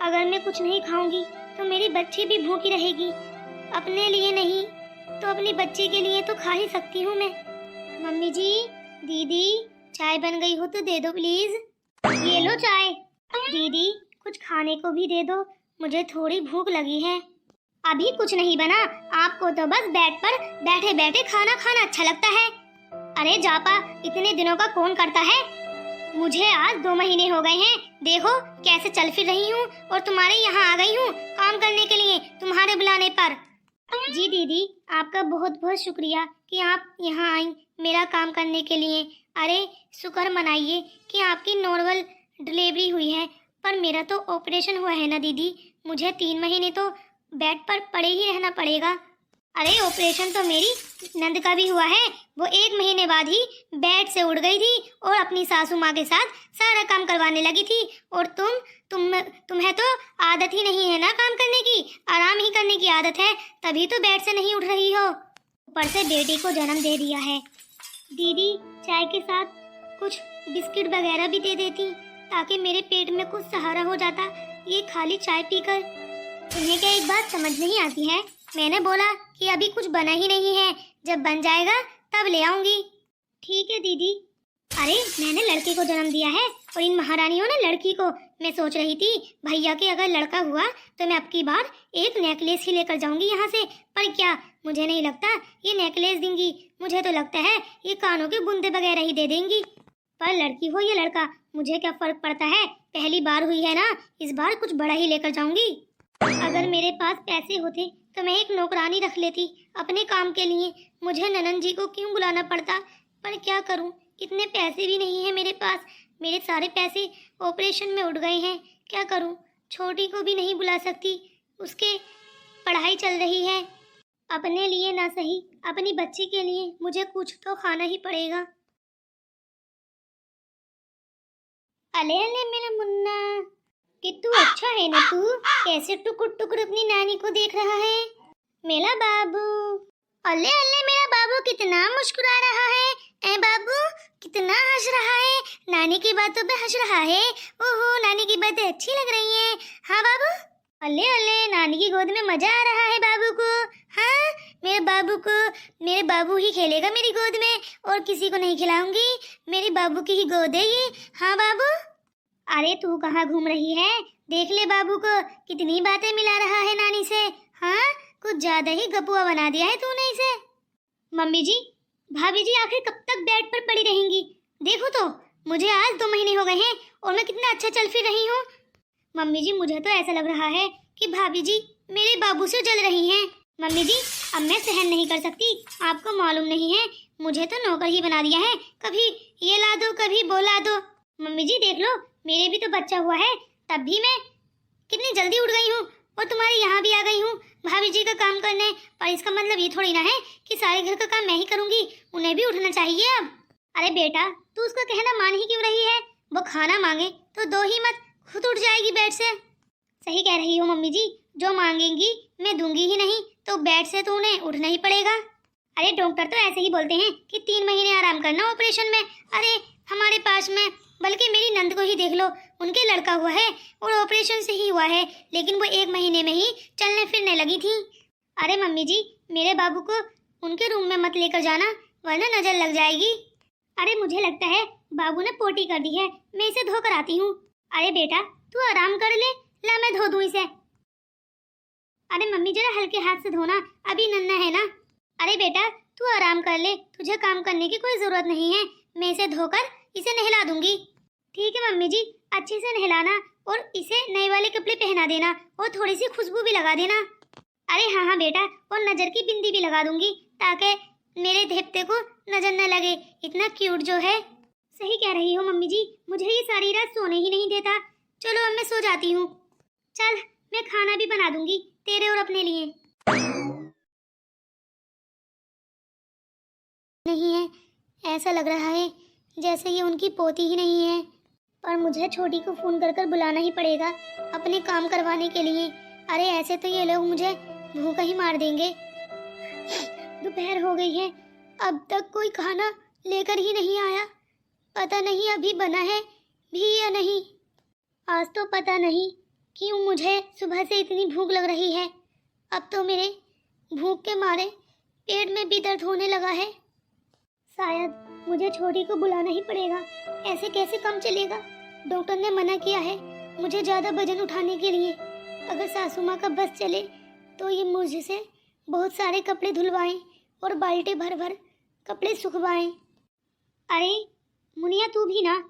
अगर मैं कुछ नहीं खाऊंगी तो मेरी बच्ची भी भूखी रहेगी। अपने लिए नहीं तो अपनी बच्ची के लिए तो खा ही सकती हूँ मैं। मम्मी जी, दीदी, चाय बन गई हो तो दे दो प्लीज। ये लो चाय। दीदी, कुछ खाने को भी दे दो, मुझे थोड़ी भूख लगी है। अभी कुछ नहीं बना, आपको तो बस बेड पर बैठे बैठे खाना खाना अच्छा लगता है। अरे जापा, इतने दिनों का कौन करता है? मुझे आज 2 महीने हो गए हैं, देखो कैसे चल फिर रही हूँ और तुम्हारे यहाँ आ गई हूँ काम करने के लिए तुम्हारे बुलाने पर। जी दीदी, आपका बहुत बहुत शुक्रिया कि आप यहाँ आई मेरा काम करने के लिए। अरे शुक्र मनाइए कि आपकी नॉर्मल डिलीवरी हुई है, पर मेरा तो ऑपरेशन हुआ है ना दीदी, मुझे 3 महीने तो बेड पर पड़े ही रहना पड़ेगा। अरे ऑपरेशन तो मेरी नंद का भी हुआ है, वो 1 महीने बाद ही बेड से उड़ गई थी और अपनी सासू माँ के साथ सारा काम करवाने लगी थी। और तुम्हें तो आदत ही नहीं है ना काम करने की, आराम ही करने की आदत है, तभी तो बेड से नहीं उठ रही हो। ऊपर से बेटी को जन्म दे दिया है। दीदी, चाय के साथ कुछ बिस्किट वगैरह भी दे देती ताकि मेरे पेट में कुछ सहारा हो जाता। ये खाली चाय पीकर तुम्हें क्या एक बात समझ नहीं आती है? मैंने बोला कि अभी कुछ बना ही नहीं है, जब बन जाएगा तब ले आऊंगी। ठीक है दीदी। अरे मैंने लड़के को जन्म दिया है और इन महारानियों ने लड़की को। मैं सोच रही थी भैया के अगर लड़का हुआ तो मैं अब की बार एक नेकलेस ही लेकर जाऊंगी यहाँ से, पर क्या मुझे नहीं लगता ये नेकलेस देंगी, मुझे तो लगता है ये कानों के बुंदे वगैरह ही दे देंगी। पर लड़की हो या लड़का मुझे क्या फर्क पड़ता है, पहली बार हुई है ना, इस बार कुछ बड़ा ही लेकर जाऊंगी। अगर मेरे पास पैसे होते तो मैं एक नौकरानी रख लेती अपने काम के लिए, मुझे ननंद जी को क्यों बुलाना पड़ता। पर क्या करूं, इतने पैसे भी नहीं है मेरे पास, मेरे सारे पैसे ऑपरेशन में उड़ गए हैं। क्या करूं, छोटी को भी नहीं बुला सकती, उसके पढ़ाई चल रही है। अपने लिए ना सही, अपनी बच्ची के लिए मुझे कुछ तो खाना ही पड़ेगा। अले अले मेरा मुन्ना, कितू अच्छा है ना तू, कैसे टुकुर टुकुर अपनी नानी को देख रहा है मेरा बाबू। अले अले मेरा बाबू कितना मुस्कुरा रहा है, ए बाबू कितना हंस रहा है, नानी की बातों पे हंस रहा है। ओहो, नानी की बातें अच्छी लग रही हैं। हाँ बाबू, अले अले नानी की गोद में मजा आ रहा है बाबू को। हाँ, मेरे बाबू ही खेलेगा मेरी गोद में, और किसी को नहीं खिलाऊंगी, मेरे बाबू की ही गोद है ये। हाँ बाबू। अरे तू कहाँ घूम रही है, देख ले बाबू को कितनी बातें मिला रहा है नानी से। हाँ, कुछ ज्यादा ही गपुआ बना दिया है तूने इसे। मम्मी जी, भाभी जी आखिर कब तक बेड पर पड़ी रहेंगी? देखो तो मुझे आज 2 महीने हो गए हैं और मैं कितना अच्छा चल फिर रही हूँ। मम्मी जी, मुझे तो ऐसा लग रहा है कि भाभी जी मेरे बाबू से जल रही हैं। मम्मी जी, अब मैं सहन नहीं कर सकती, आपको मालूम नहीं है मुझे तो नौकर ही बना दिया है, कभी ये ला दो कभी वो ला दो। मम्मी जी देख लो, मेरे भी तो बच्चा हुआ है, तब भी मैं कितनी जल्दी उठ गई हूँ और तुम्हारे यहाँ भी आ गई हूँ भाभी जी का काम करने। पर इसका मतलब ये थोड़ी ना है कि सारे घर का काम मैं ही करूँगी, उन्हें भी उठना चाहिए अब। अरे बेटा, तू उसका कहना मान ही क्यों रही है? वो खाना मांगे तो दो ही मत, खुद उठ जाएगी बेड से। सही कह रही हो मम्मी जी, जो मांगेंगी मैं दूंगी ही नहीं, तो बेड से तो उन्हें उठना ही पड़ेगा। अरे डॉक्टर तो ऐसे ही बोलते हैं कि 3 महीने आराम करना ऑपरेशन में। अरे हमारे पास में, बल्कि मेरी नंद को ही देख लो, उनके लड़का हुआ है और ऑपरेशन से ही हुआ है, लेकिन वो 1 महीने में ही चलने फिरने लगी थी। अरे मम्मी जी, मेरे बाबू को उनके रूम में मत लेकर जाना, वरना नजर लग जाएगी। अरे मुझे लगता है बाबू ने पोटी कर दी है, मैं इसे धोकर आती हूँ। अरे बेटा तू आराम कर ले, ला मैं धो दूँ इसे। अरे मम्मी जरा हल्के हाथ से धोना, अभी नन्हा है ना। अरे बेटा तू आराम कर ले, तुझे काम करने की कोई जरूरत नहीं है, मैं इसे धोकर इसे नहला दूंगी। ठीक है मम्मी जी, अच्छे से नहलाना और इसे नए वाले कपड़े पहना देना और थोड़ी सी खुशबू भी लगा देना। अरे हाँ हाँ बेटा, और नजर की बिंदी भी लगा दूंगी ताकि मेरे धेपते को नजर न लगे, इतना क्यूट जो है। सही कह रही हो मम्मी जी, मुझे ये सारी रात सोने ही नहीं देता। चलो अब मैं सो जाती हूँ। चल मैं खाना भी बना दूंगी तेरे और अपने लिए। नहीं है, ऐसा लग रहा है जैसे ये उनकी पोती ही नहीं है, पर मुझे छोटी को फोन कर कर बुलाना ही पड़ेगा अपने काम करवाने के लिए। अरे ऐसे तो ये लोग मुझे भूखा ही मार देंगे। दोपहर हो गई है, अब तक कोई खाना लेकर ही नहीं आया, पता नहीं अभी बना है भी या नहीं। आज तो पता नहीं क्यों मुझे सुबह से इतनी भूख लग रही है। अब तो मेरे भूख के मारे पेट में भी दर्द होने लगा है। शायद मुझे छोटी को बुलाना ही पड़ेगा, ऐसे कैसे काम चलेगा। डॉक्टर ने मना किया है मुझे ज़्यादा वजन उठाने के लिए। अगर सासू माँ का बस चले तो ये मुझसे बहुत सारे कपड़े धुलवाएं और बाल्टी भर भर कपड़े सुखवाएं। अरे मुनिया तू भी ना,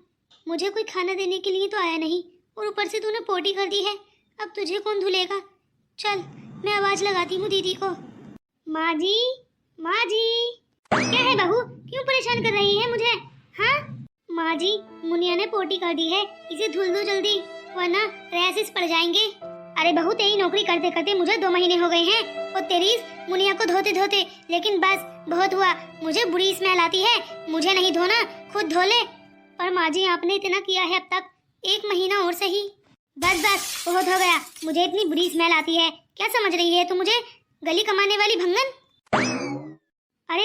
मुझे कोई खाना देने के लिए तो आया नहीं और ऊपर से तूने पोटी कर दी है। अब तुझे कौन धुलेगा। चल मैं आवाज़ लगाती हूँ दीदी को। माँ जी, माँ जी। क्या है बहू, क्यों परेशान कर रही है मुझे। हाँ माँ जी, मुनिया ने पोटी कर दी है, इसे धुल दो जल्दी वरना रैशेस पड़ जाएंगे। अरे बहू तेरी नौकरी करते करते मुझे 2 महीने हो गए हैं और तेरी इस मुनिया को धोते धोते, लेकिन बस बहुत हुआ, मुझे बुरी स्मेल आती है, मुझे नहीं धोना, खुद धो ले। पर माँ जी आपने इतना किया है अब तक, 1 महीना और सही। बस बस बहुत हो गया, मुझे इतनी बुरी स्मेल आती है। क्या समझ रही है तू मुझे, गली कमाने वाली भंगन। अरे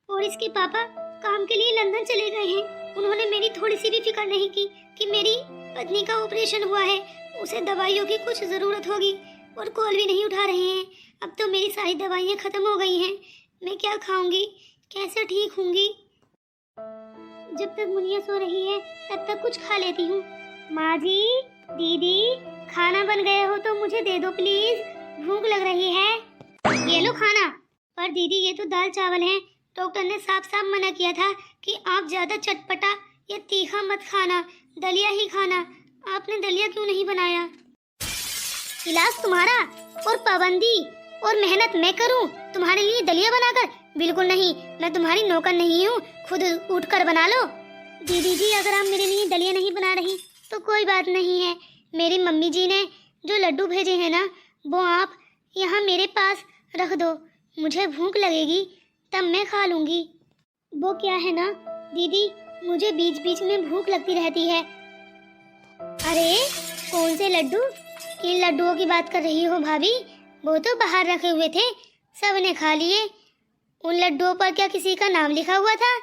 और इसके पापा काम के लिए लंदन चले गए हैं। उन्होंने मेरी थोड़ी सी भी फिक्र नहीं की कि मेरी पत्नी का ऑपरेशन हुआ है, उसे दवाइयों की कुछ जरूरत होगी, और कॉल भी नहीं उठा रहे हैं। अब तो मेरी सारी दवाइयाँ खत्म हो गई हैं, मैं क्या खाऊंगी, कैसे ठीक होंगी। जब तक मुनिया सो रही है तब तक कुछ खा लेती हूँ। माँ जी, दीदी, खाना बन गया हो तो मुझे दे दो प्लीज, भूख लग रही है। ये लो खाना। पर दीदी ये तो दाल चावल हैं, डॉक्टर ने साफ साफ मना किया था कि आप ज्यादा चटपटा या तीखा मत खाना, दलिया ही खाना। आपने दलिया क्यों नहीं बनाया। इलाज तुम्हारा और पाबंदी और मेहनत मैं करूं तुम्हारे लिए दलिया बनाकर। बिल्कुल नहीं, मैं तुम्हारी नौकर नहीं हूँ, खुद उठकर बना लो। दीदी जी अगर आप मेरे लिए दलिया नहीं बना रही तो कोई बात नहीं है, मेरी मम्मी जी ने जो लड्डू भेजे हैं ना वो आप यहाँ मेरे पास रख दो, मुझे भूख लगेगी तब मैं खा लूँगी। वो क्या है ना दीदी, मुझे बीच बीच में भूख लगती रहती है। अरे कौन से लड्डू, किन लड्डुओं की बात कर रही हो भाभी। वो तो बाहर रखे हुए थे, सबने खा लिए। उन लड्डुओं पर क्या किसी का नाम लिखा हुआ था।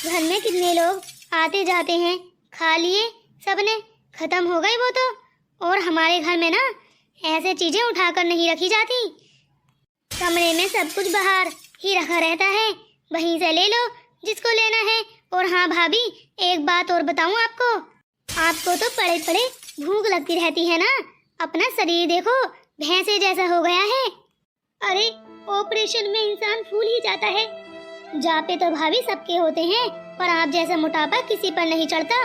घर में कितने लोग आते जाते हैं, खा लिए सबने, खत्म हो गए वो तो। और हमारे घर में ना ऐसे चीजें उठाकर नहीं रखी जाती, कमरे में सब कुछ बाहर ही रखा रहता है, वहीं से ले लो जिसको लेना है। और हाँ भाभी एक बात और बताऊं आपको, आपको तो पड़े पड़े भूख लगती रहती है ना, अपना शरीर देखो भैंसे जैसा हो गया है। अरे ऑपरेशन में इंसान फूल ही जाता है। जापे तो भाभी सबके होते हैं, पर आप जैसा मोटापा किसी पर नहीं चढ़ता।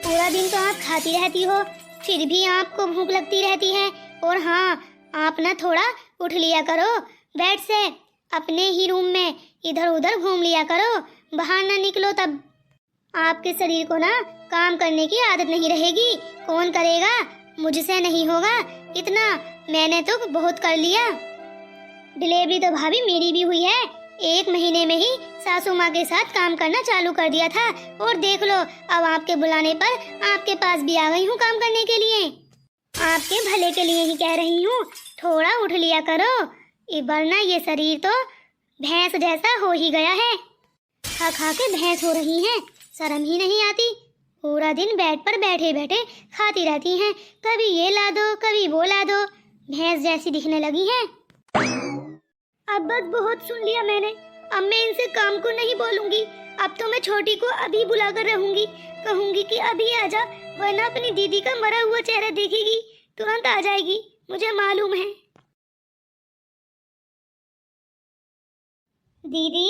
पूरा दिन तो आप खाती रहती हो, फिर भी आपको भूख लगती रहती है। और हाँ आप ना थोड़ा उठ लिया करो बेड से, अपने ही रूम में इधर उधर घूम लिया करो, बाहर ना निकलो, तब आपके शरीर को ना काम करने की आदत नहीं रहेगी। कौन करेगा, मुझसे नहीं होगा इतना, मैंने तो बहुत कर लिया। डिलीवरी तो भाभी मेरी भी हुई है, 1 महीने में ही सासू माँ के साथ काम करना चालू कर दिया था। और देख लो अब आपके बुलाने पर आपके पास भी आ गई हूँ काम करने के लिए। आपके भले के लिए ही कह रही हूँ, थोड़ा उठ लिया करो, वरना ये शरीर तो भैंस जैसा हो ही गया है। खा खा के भैंस हो रही हैं, शर्म ही नहीं आती। पूरा दिन बेड पर बैठे बैठे खाती रहती हैं, कभी ये ला दो कभी वो ला दो, भैंस जैसी दिखने लगी हैं। अब बस बहुत सुन लिया मैंने, अब मैं इनसे काम को नहीं बोलूंगी। अब तो मैं छोटी को अभी बुलाकर रहूंगी, कहूंगी कि अभी आ जा, वरना अपनी दीदी का मरा हुआ चेहरा देखेगी तुरंत आ जाएगी, मुझे मालूम है। दीदी,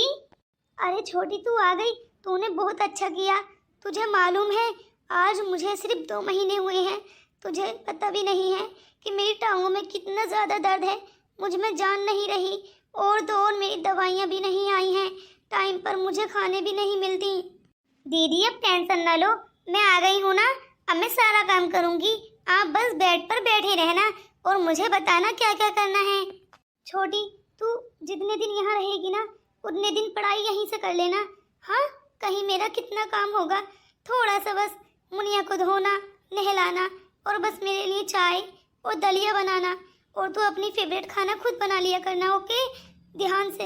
अरे छोटी तू आ गई, तूने बहुत अच्छा किया। तुझे मालूम है आज मुझे सिर्फ 2 महीने हुए हैं, तुझे पता भी नहीं है कि मेरी टांगों में कितना ज़्यादा दर्द है, मुझ में जान नहीं रही। और तो और मेरी दवाइयाँ भी नहीं आई हैं, टाइम पर मुझे खाने भी नहीं मिलती। दीदी अब टेंशन ना लो, मैं आ गई हूँ ना, अब मैं सारा काम करूँगी, आप बस बेड पर बैठे रहना और मुझे बताना क्या क्या करना है। छोटी तू जितने दिन यहाँ रहेगी ना उतने दिन पढ़ाई यहीं से कर लेना। हाँ कहीं मेरा कितना काम होगा, थोड़ा सा बस मुनिया को धोना नहलाना और बस मेरे लिए चाय और दलिया बनाना, और तू अपनी फेवरेट खाना खुद बना लिया करना, ओके, ध्यान से।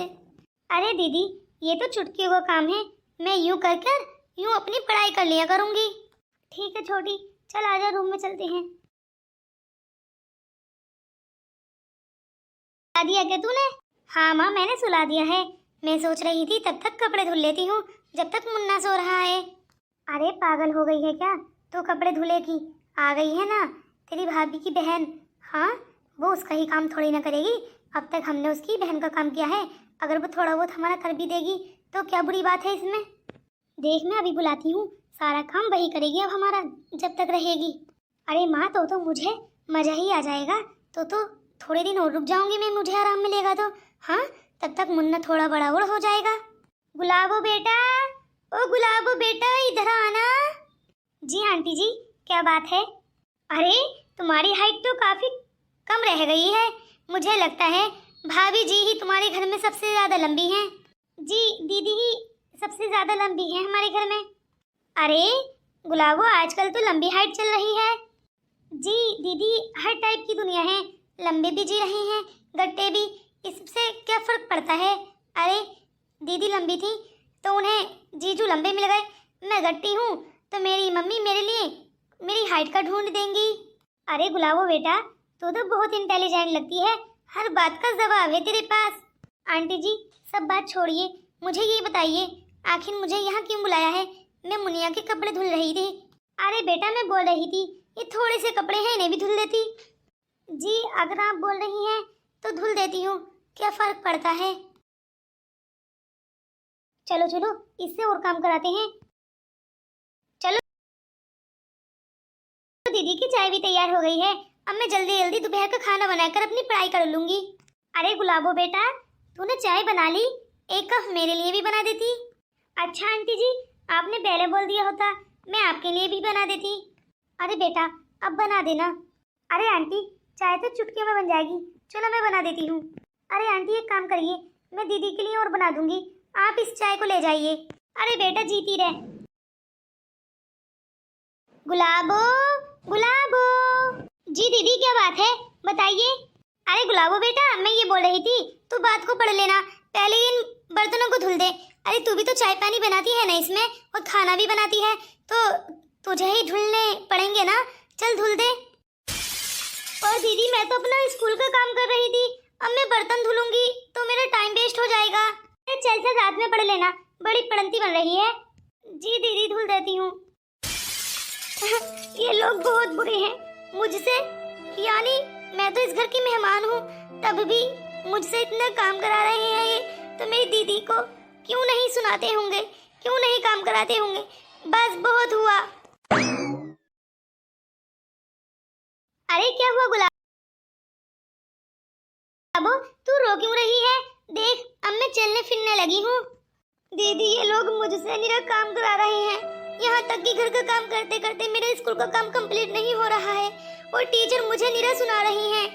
अरे दीदी ये तो चुटकियों का काम है, मैं यूँ कर कर यूँ अपनी पढ़ाई कर लिया करूँगी। ठीक है छोटी, चल आजा, रूम में चलते हैं। सुला दिया क्या तूने? हाँ माँ, मैंने सुला दिया है। मैं सोच रही थी तब तक कपड़े धुल लेती हूँ जब तक मुन्ना सो रहा है। अरे पागल हो गई है क्या? तो कपड़े धुलेगी, आ गई है ना तेरी भाभी की बहन। हाँ, वो उसका ही काम थोड़ी ना करेगी। अब तक हमने उसकी बहन का काम किया है, अगर वो थोड़ा बहुत हमारा कर भी देगी तो क्या बुरी बात है इसमें। देख मैं अभी बुलाती हूँ, सारा काम वही करेगी अब हमारा जब तक रहेगी। अरे माँ तो मुझे मज़ा ही आ जाएगा। तो थोड़े दिन और रुक जाऊंगी मैं, मुझे आराम मिलेगा तो। हाँ, तब तक मुन्ना थोड़ा बड़ा और हो जाएगा। गुलाबो बेटा, ओ गुलाबो बेटा, इधर आना। जी आंटी जी, क्या बात है? अरे तुम्हारी हाइट तो काफ़ी कम रह गई है। मुझे लगता है भाभी जी ही तुम्हारे घर में सबसे ज़्यादा लंबी हैं। जी दीदी ही सबसे ज़्यादा लंबी है हमारे घर में। अरे गुलाबो, आजकल तो लंबी हाइट चल रही है। जी दीदी, हर टाइप की दुनिया है, लंबे भी जी रहे हैं, गट्टे भी, इससे क्या फ़र्क पड़ता है। अरे दीदी लंबी थी तो उन्हें जीजू लंबे मिल गए, मैं गट्टी हूँ तो मेरी मम्मी मेरे लिए मेरी हाइट का ढूंढ देंगी। अरे गुलाबो बेटा, तू तो बहुत इंटेलिजेंट लगती है, हर बात का जवाब है तेरे पास। आंटी जी सब बात छोड़िए, मुझे ये बताइए आखिर मुझे यहाँ क्यों बुलाया है? मैं मुनिया के कपड़े धुल रही थी। अरे बेटा मैं बोल रही थी ये थोड़े से कपड़े हैं, इन्हें भी धुल देती। जी अगर आप बोल रही हैं तो धुल देती हूँ, क्या फ़र्क पड़ता है। चलो चलो इससे और काम कराते हैं। चलो दीदी की चाय भी तैयार हो गई है, अब मैं जल्दी जल्दी दोपहर का खाना बनाकर अपनी पढ़ाई कर लूंगी। अरे गुलाबो बेटा, तूने चाय बना ली, एक कप मेरे लिए भी बना देती। अच्छा आंटी जी, आपने पहले बोल दिया होता, मैं आपके लिए भी बना देती। अरे बेटा अब बना देना। अरे आंटी, चाय तो चुटकियों में बन जाएगी, चलो मैं बना देती हूँ। अरे आंटी एक काम करिए, मैं दीदी के लिए और बना दूंगी, आप इस चाय को ले जाइए। अरे बेटा जीती रहे। गुलाबो, गुलाबो। जी दीदी क्या बात है, बताइए। अरे गुलाबो बेटा, मैं ये बोल रही थी तू बात को पढ़ लेना, पहले इन बर्तनों को धुल दे। अरे तू भी तो चाय पानी बनाती है ना इसमें, और खाना भी बनाती है, तो तुझे ही धुलने पड़ेंगे ना, चल धुल दे। और दीदी मैं तो अपना स्कूल का काम कर रही थी, अब मैं बर्तन धुलूंगी तो मेरा टाइम वेस्ट हो जाएगा। चल से रात में पढ़ लेना, बड़ी पढ़ंती बन रही है। जी दीदी धुल देती हूँ। ये लोग बहुत बुरे हैं मुझसे, यानी मैं तो इस घर की मेहमान हूँ, तब भी मुझसे इतना काम करा रहे हैं ये, तो मेरी दीदी को क्यों नहीं सुनाते होंगे, क्यों नहीं काम कराते होंगे। बस बहुत हुआ। अरे क्या हुआ गुलाबो, तू रो क्यों रही है? देख अब मैं चलने फिरने लगी हूँ। दीदी ये लोग मुझसे निरा काम करा रहे हैं, यहाँ तक कि घर का काम करते करते मेरे स्कूल का काम कंप्लीट नहीं हो रहा है, और टीचर मुझे निरा सुना रही हैं।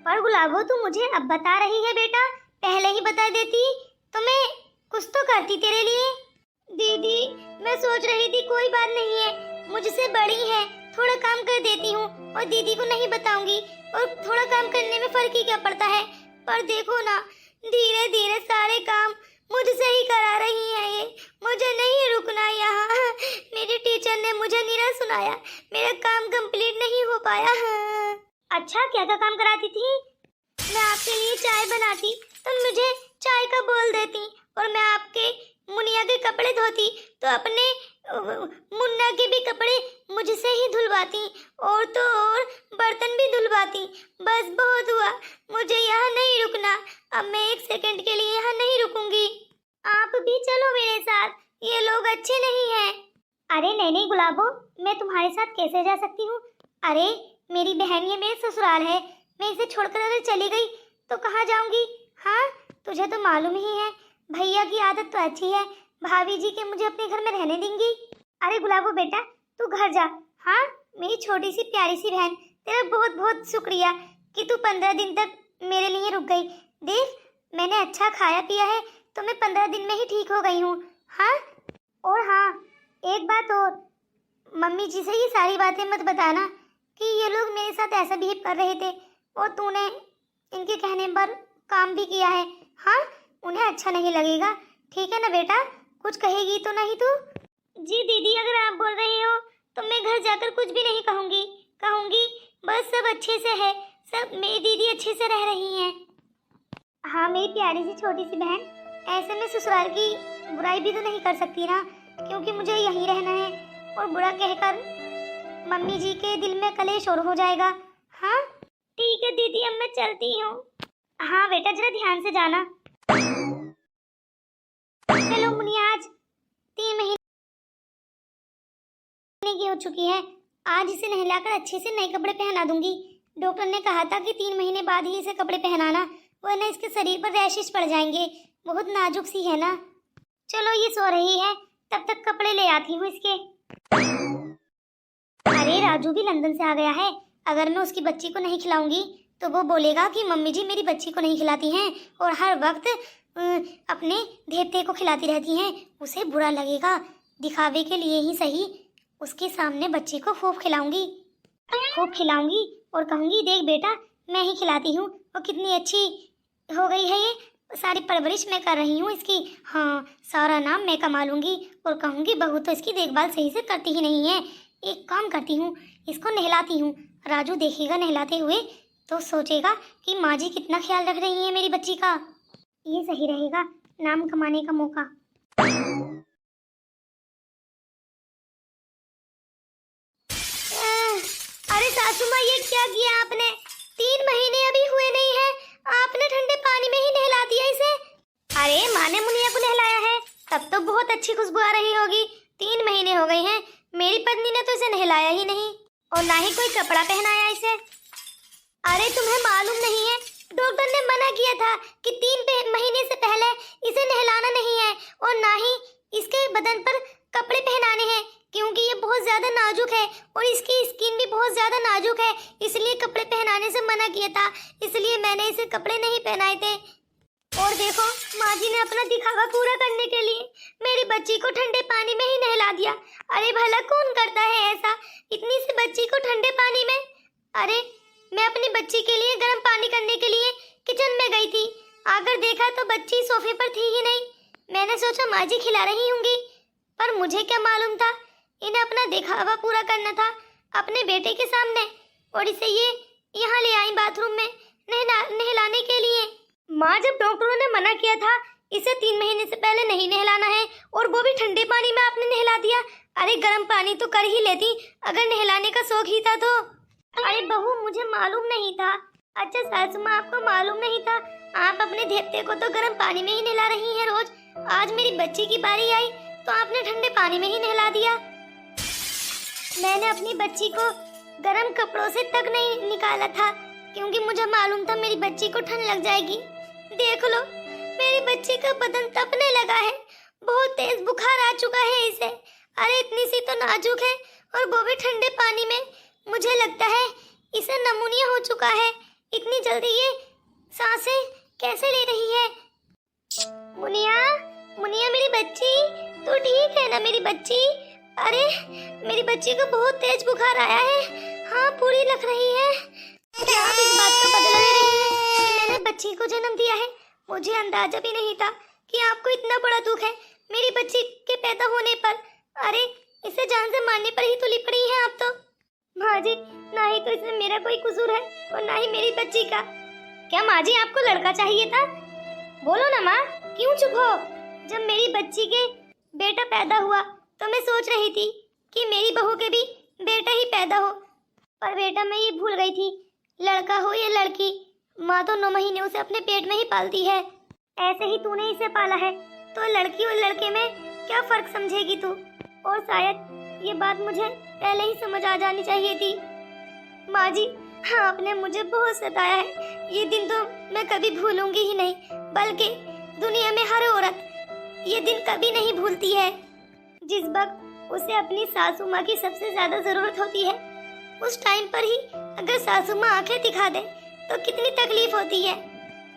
पर गुलाबो तू मुझे अब बता रही है बेटा, पहले ही बता देती तो मैं कुछ तो करती तेरे लिए। दीदी मैं सोच रही थी कोई बात नहीं है, मुझसे बड़ी है, थोड़ा काम कर देती हूँ और दीदी को नहीं बताऊंगी, और थोड़ा काम करने में फर्क ही क्या पड़ता है। पर देखो ना, धीरे धीरे सारे काम मुझसे ही करा रही है ये, मुझे नहीं रुकना यहाँ। मेरी टीचर ने मुझे नीरा सुनाया, मेरा काम कंप्लीट नहीं हो पाया। अच्छा क्या क्या काम कराती थी? मैं आपके लिए चाय बनाती तो मुझे चाय का बोल देती, और मैं आपके मुनिया के कपड़े धोती तो अपने मुन्ना के भी कपड़े मुझसे ही धुलवाती, और तो और बर्तन भी धुलवाती। बस बहुत हुआ, मुझे यहाँ नहीं रुकना, अब मैं एक सेकंड के लिए यहाँ नहीं रुकूंगी। आप भी चलो मेरे साथ, ये लोग अच्छे नहीं हैं। अरे नहीं नहीं गुलाबो, मैं तुम्हारे साथ कैसे जा सकती हूँ? अरे मेरी बहन ये मेरे ससुराल है, मैं इसे छोड़कर अगर चली गई तो कहाँ जाऊंगी? हाँ तुझे तो मालूम ही है, भैया की आदत तो अच्छी है, भाभी जी के मुझे अपने घर में रहने देंगी। अरे गुलाबो बेटा तू घर जा। हाँ मेरी छोटी सी प्यारी सी बहन, तेरा बहुत बहुत शुक्रिया कि तू 15 दिन तक मेरे लिए रुक गई। देख मैंने अच्छा खाया पिया है तो मैं 15 दिन में ही ठीक हो गई हूँ। हाँ और हाँ एक बात और, मम्मी जी से ये सारी बातें मत बताना कि ये लोग मेरे साथ ऐसा बिहेव कर रहे थे और तूने इनके कहने पर काम भी किया है। हाँ उन्हें अच्छा नहीं लगेगा, ठीक है ना बेटा? कुछ कहेगी तो नहीं तू? जी दीदी अगर आप बोल रही हो तो मैं घर जाकर कुछ भी नहीं कहूँगी बस सब अच्छे से है, सब मेरी दीदी अच्छे से रह रही हैं। हाँ मेरी प्यारी सी छोटी सी बहन, ऐसे में ससुराल की बुराई भी तो नहीं कर सकती ना, क्योंकि मुझे यहीं रहना है और बुरा कहकर मम्मी जी के दिल में कलेश और हो जाएगा। हाँ ठीक है दीदी, अब मैं चलती हूँ। हाँ बेटा जरा ध्यान से जाना। चलो मुनिया, आज 3 महीने की हो चुकी है, आज इसे नहलाकर अच्छे से नए कपड़े पहना दूंगी। डॉक्टर ने कहा था कि 3 महीने बाद ही इसे कपड़े पहनाना, वरना इसके शरीर पर रैशेस पड़ जाएंगे, बहुत नाजुक सी है ना। चलो ये सो रही है, तब तक कपड़े ले आती हूँ इसके। अरे राजू भी लंदन से आ गया है, अगर मैं उसकी बच्ची को नहीं खिलाऊंगी तो वो बोलेगा कि मम्मी जी मेरी बच्ची को नहीं खिलाती हैं और हर वक्त अपने देवते को खिलाती रहती हैं। उसे बुरा लगेगा, दिखावे के लिए ही सही उसके सामने बच्ची को खूब खिलाऊंगी और कहूंगी देख बेटा मैं ही खिलाती हूँ, वो कितनी अच्छी हो गई है, ये सारी परवरिश मैं कर रही हूँ इसकी। हाँ सारा नाम मैं कमा लूंगी और कहूँगी बहू तो इसकी देखभाल सही से करती ही नहीं है। एक काम करती हूँ, इसको नहलाती हूँ। राजू देखेगा नहलाते हुए तो सोचेगा कि माँ जी कितना ख्याल रख रही है मेरी बच्ची का, ये सही रहेगा नाम कमाने का मौका। अरे सासू माँ ये क्या किया आपने, 3 महीने अभी हुए नहीं है, आपने ठंडे पानी में ही नहला दिया इसे। अरे माँ ने मुनिया को नहलाया है, तब तो बहुत अच्छी खुशबू आ रही होगी। 3 महीने हो गए हैं, मेरी पत्नी ने तो इसे नहलाया ही नहीं और ना ही कोई कपड़ा पहनाया इसे। अरे तुम्हें मालूम नहीं है, डॉक्टर ने मना किया था कि 3 महीने से पहले इसे नहलाना नहीं है और ना ही इसके बदन पर कपड़े पहनाने हैं, क्योंकि ये बहुत ज्यादा नाजुक है और इसकी स्किन भी बहुत ज्यादा नाजुक है, इसलिए कपड़े पहनाने से मना किया था, इसलिए मैंने इसे कपड़े नहीं पहनाए थे। और देखो माँ जी ने अपना दिखावा पूरा करने के लिए मेरी बच्ची को ठंडे पानी में ही नहला दिया। अरे भला कौन करता है ऐसा, इतनी सी बच्ची को ठंडे पानी में। अरे मैं अपनी बच्ची के लिए गर्म पानी करने के लिए किचन में गई थी, आकर देखा तो बच्ची सोफे पर थी ही नहीं। मैंने सोचा माँ जी खिला रही होंगी, पर मुझे क्या मालूम था इन्हें अपना दिखावा पूरा करना था अपने बेटे के सामने, और इसे ये यहाँ ले आई बाथरूम में नहलाने के लिए। माँ जब डॉक्टरों ने मना किया था इसे 3 महीने से पहले नहीं नहलाना है और वो भी ठंडे पानी में आपने नहला दिया। अरे गर्म पानी तो कर ही लेती अगर नहलाने का शौक ही था तो। अरे बहू मुझे मालूम नहीं था। अच्छा सासू माँ आपको मालूम नहीं था, आप अपने देवते को तो गर्म पानी में ही नहला रही हैं रोज, आज मेरी बच्ची की बारी आई तो आपने ठंडे पानी में ही नहला दिया। मैंने अपनी बच्ची को गर्म कपड़ों से तक नहीं निकाला था, क्योंकि मुझे मालूम था मेरी बच्ची को ठंड लग जाएगी। देख लो मेरी बच्ची का बदन तपने लगा है, बहुत तेज बुखार आ चुका है इसे। अरे इतनी सी तो नाजुक है और वो भी ठंडे पानी में, मुझे लगता है इसे नमूनिया हो चुका है, इतनी जल्दी ये सांसें कैसे ले रही है। मुनिया मुनिया मेरी बच्ची, तू ठीक है ना मेरी बच्ची? अरे मेरी बच्ची को बहुत तेज बुखार आया है, हाँ पूरी लग रही है। क्या आप इस बात का बदला ले रही हैं कि मैंने बच्ची को जन्म दिया है? मुझे अंदाजा भी नहीं था कि आपको इतना बड़ा दुख है मेरी बच्ची के पैदा होने पर। अरे इसे जान से मारने पर ही तुली पड़ी है आप तो। माँ जी ना ही तो इसमें मेरा कोई कसूर है और ना ही मेरी बच्ची का। क्या माँ जी आपको लड़का चाहिए था? बोलो ना माँ, क्यों चुप हो? जब मेरी बच्ची के बेटा पैदा हुआ तो मैं सोच रही थी कि मेरी बहू के भी बेटा ही पैदा हो, पर बेटा मैं ये भूल गई थी लड़का हो या लड़की, माँ तो 9 महीने उसे अपने पेट में ही पालती है। ऐसे ही तूने इसे पाला है तो लड़की और लड़के में क्या फर्क समझेगी तू? और शायद ये बात मुझे पहले ही समझ आ जानी चाहिए थी। माँ जी हाँ आपने मुझे बहुत सताया है, ये दिन तो मैं कभी भूलूंगी ही नहीं, बल्कि दुनिया में हर औरत ये दिन कभी नहीं भूलती है। जिस वक्त उसे अपनी सासू माँ की सबसे ज्यादा जरूरत होती है, उस टाइम पर ही अगर सासू माँ आंखें दिखा दे तो कितनी तकलीफ होती है।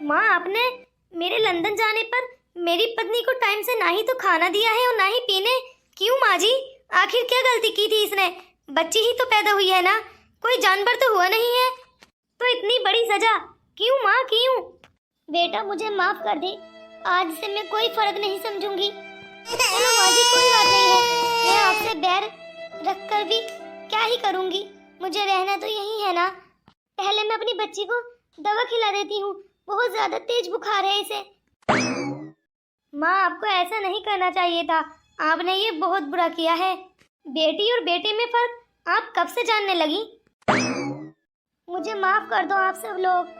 माँ आपने मेरे लंदन जाने पर मेरी पत्नी को टाइम से ना ही तो खाना दिया है और ना ही पीने। क्यों माँ जी, आखिर क्या गलती की थी इसने? बच्ची ही तो पैदा हुई है ना, कोई जानवर तो हुआ नहीं है, तो इतनी बड़ी सजा क्यों माँ क्यों? बेटा मुझे माफ कर दे, आज से मैं कोई फर्क नहीं समझूंगी। चलो माँ जी कोई बात नहीं है, मैं आपसे बैर रख कर भी क्या ही करूंगी, मुझे रहना तो यही है ना। पहले मैं अपनी बच्ची को दवा खिला देती हूँ, बहुत ज्यादा तेज बुखार है इसे। माँ, आपको ऐसा नहीं करना चाहिए था, आपने ये बहुत बुरा किया है। बेटी और बेटे में फर्क आप कब से जानने लगी? मुझे माफ कर दो आप सब लोग।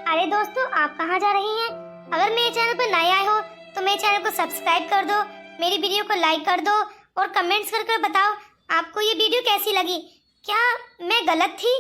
अरे दोस्तों, आप कहाँ जा रही हैं? अगर मेरे चैनल पर नए आए हो तो मेरे चैनल को सब्सक्राइब कर दो, मेरी वीडियो को लाइक कर दो और कमेंट्स कर बताओ आपको ये वीडियो कैसी लगी। क्या मैं गलत थी?